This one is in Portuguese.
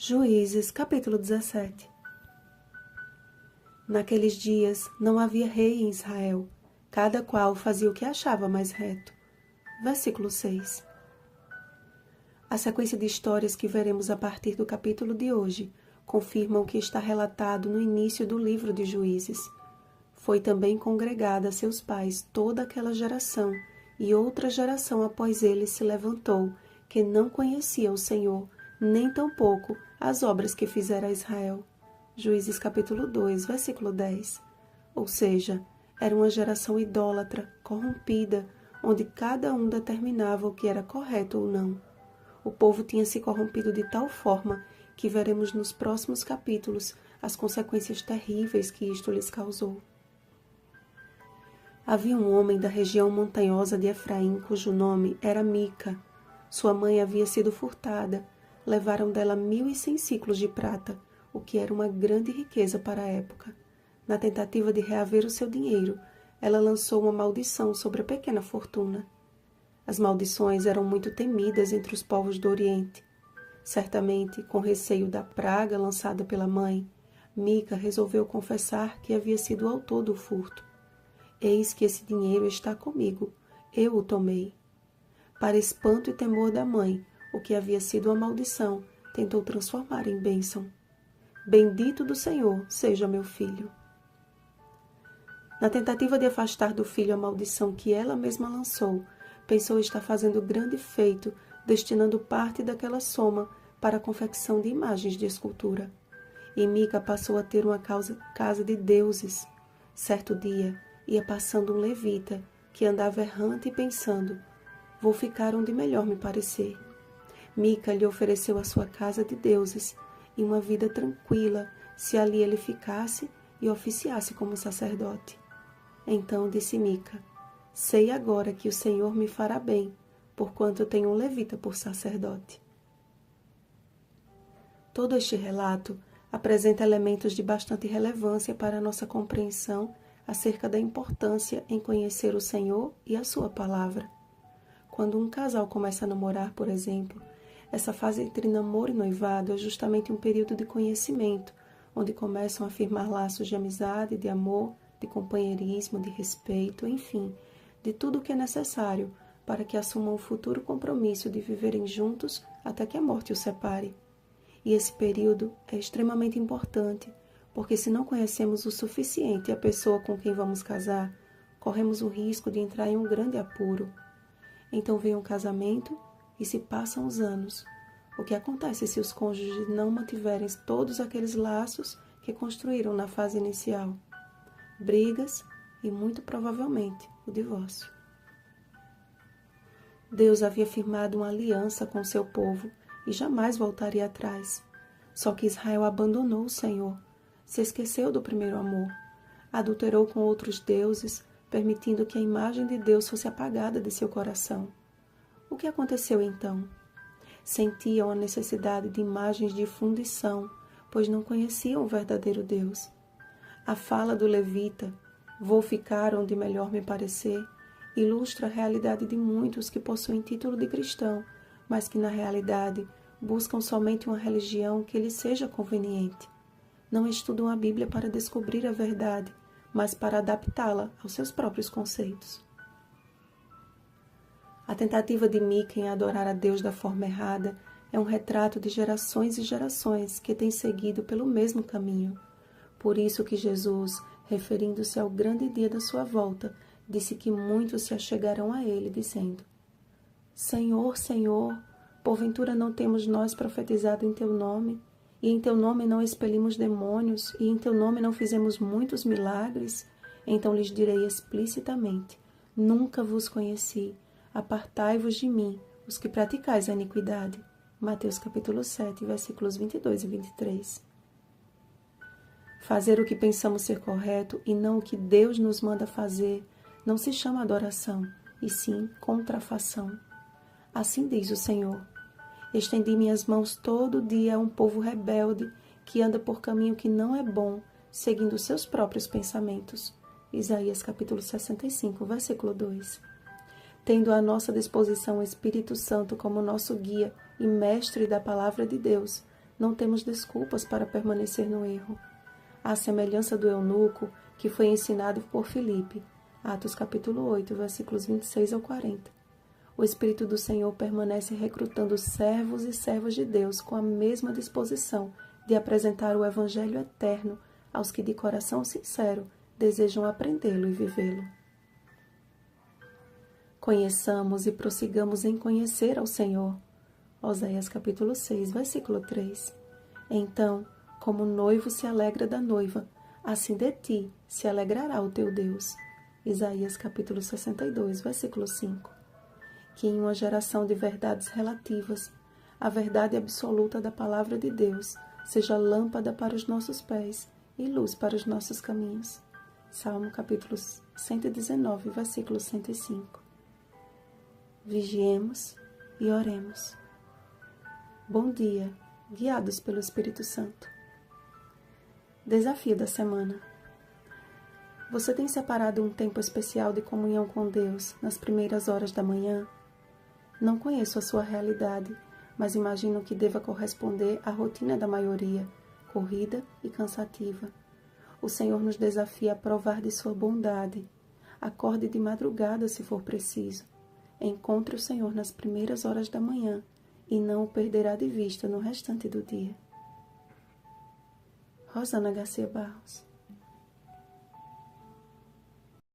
Juízes, capítulo 17. Naqueles dias não havia rei em Israel, cada qual fazia o que achava mais reto. Versículo 6. A sequência de histórias que veremos a partir do capítulo de hoje confirma o que está relatado no início do livro de Juízes. Foi também congregada a seus pais toda aquela geração, e outra geração após eles se levantou, que não conhecia o Senhor, nem tampouco as obras que fizera a Israel. Juízes capítulo 2, versículo 10. Ou seja, era uma geração idólatra, corrompida, onde cada um determinava o que era correto ou não. O povo tinha se corrompido de tal forma que veremos nos próximos capítulos as consequências terríveis que isto lhes causou. Havia um homem da região montanhosa de Efraim, cujo nome era Mica. Sua mãe havia sido furtada. Levaram dela 1.100 ciclos de prata, o que era uma grande riqueza para a época. Na tentativa de reaver o seu dinheiro, ela lançou uma maldição sobre a pequena fortuna. As maldições eram muito temidas entre os povos do Oriente. Certamente, com receio da praga lançada pela mãe, Mica resolveu confessar que havia sido o autor do furto. Eis que esse dinheiro está comigo, eu o tomei. Para espanto e temor da mãe, o que havia sido uma maldição, tentou transformar em bênção. Bendito do Senhor seja meu filho. Na tentativa de afastar do filho a maldição que ela mesma lançou, pensou estar fazendo grande feito, destinando parte daquela soma para a confecção de imagens de escultura. E Mica passou a ter uma casa de deuses. Certo dia, ia passando um levita, que andava errante e pensando, vou ficar onde melhor me parecer. Mica lhe ofereceu a sua casa de deuses e uma vida tranquila, se ali ele ficasse e oficiasse como sacerdote. Então disse Mica, sei agora que o Senhor me fará bem, porquanto tenho um levita por sacerdote. Todo este relato apresenta elementos de bastante relevância para a nossa compreensão acerca da importância em conhecer o Senhor e a sua palavra. Quando um casal começa a namorar, por exemplo, essa fase entre namoro e noivado é justamente um período de conhecimento, onde começam a firmar laços de amizade, de amor, de companheirismo, de respeito, enfim, de tudo o que é necessário para que assumam o futuro compromisso de viverem juntos até que a morte os separe. E esse período é extremamente importante, porque se não conhecemos o suficiente a pessoa com quem vamos casar, corremos o risco de entrar em um grande apuro. Então vem o casamento e se passam os anos. O que acontece se os cônjuges não mantiverem todos aqueles laços que construíram na fase inicial? Brigas e, muito provavelmente, o divórcio. Deus havia firmado uma aliança com seu povo e jamais voltaria atrás. Só que Israel abandonou o Senhor, se esqueceu do primeiro amor, adulterou com outros deuses, permitindo que a imagem de Deus fosse apagada de seu coração. O que aconteceu então? Sentiam a necessidade de imagens de fundição, pois não conheciam o verdadeiro Deus. A fala do levita, vou ficar onde melhor me parecer, ilustra a realidade de muitos que possuem título de cristão, mas que na realidade buscam somente uma religião que lhes seja conveniente. Não estudam a Bíblia para descobrir a verdade, mas para adaptá-la aos seus próprios conceitos. A tentativa de Mica em adorar a Deus da forma errada é um retrato de gerações e gerações que têm seguido pelo mesmo caminho. Por isso que Jesus, referindo-se ao grande dia da sua volta, disse que muitos se achegarão a ele, dizendo, Senhor, Senhor, porventura não temos nós profetizado em teu nome, e em teu nome não expelimos demônios, e em teu nome não fizemos muitos milagres? Então lhes direi explicitamente, nunca vos conheci, apartai-vos de mim, os que praticais a iniquidade. Mateus capítulo 7, versículos 22 e 23. Fazer o que pensamos ser correto e não o que Deus nos manda fazer não se chama adoração, e sim contrafação. Assim diz o Senhor, estendi minhas mãos todo dia a um povo rebelde que anda por caminho que não é bom, seguindo seus próprios pensamentos. Isaías capítulo 65, versículo 2. Tendo à nossa disposição o Espírito Santo como nosso guia e mestre da palavra de Deus, Não temos desculpas para permanecer no erro. À semelhança do eunuco que foi ensinado por Filipe, Atos capítulo 8, versículos 26 ao 40. O Espírito do Senhor permanece recrutando servos e servas de Deus com a mesma disposição de apresentar o Evangelho eterno aos que de coração sincero desejam aprendê-lo e vivê-lo. Conheçamos e prossigamos em conhecer ao Senhor. Oséias capítulo 6, versículo 3. Então, como o noivo se alegra da noiva, assim de ti se alegrará o teu Deus. Isaías capítulo 62, versículo 5. Que em uma geração de verdades relativas, a verdade absoluta da palavra de Deus seja lâmpada para os nossos pés e luz para os nossos caminhos. Salmo capítulo 119, versículo 105. Vigiemos e oremos. Bom dia, guiados pelo Espírito Santo. Desafio da semana. Você tem separado um tempo especial de comunhão com Deus nas primeiras horas da manhã? Não conheço a sua realidade, mas imagino que deva corresponder à rotina da maioria, corrida e cansativa. O Senhor nos desafia a provar de sua bondade. Acorde de madrugada se for preciso. Encontre o Senhor nas primeiras horas da manhã e não o perderá de vista no restante do dia. Rosana Garcia Barros.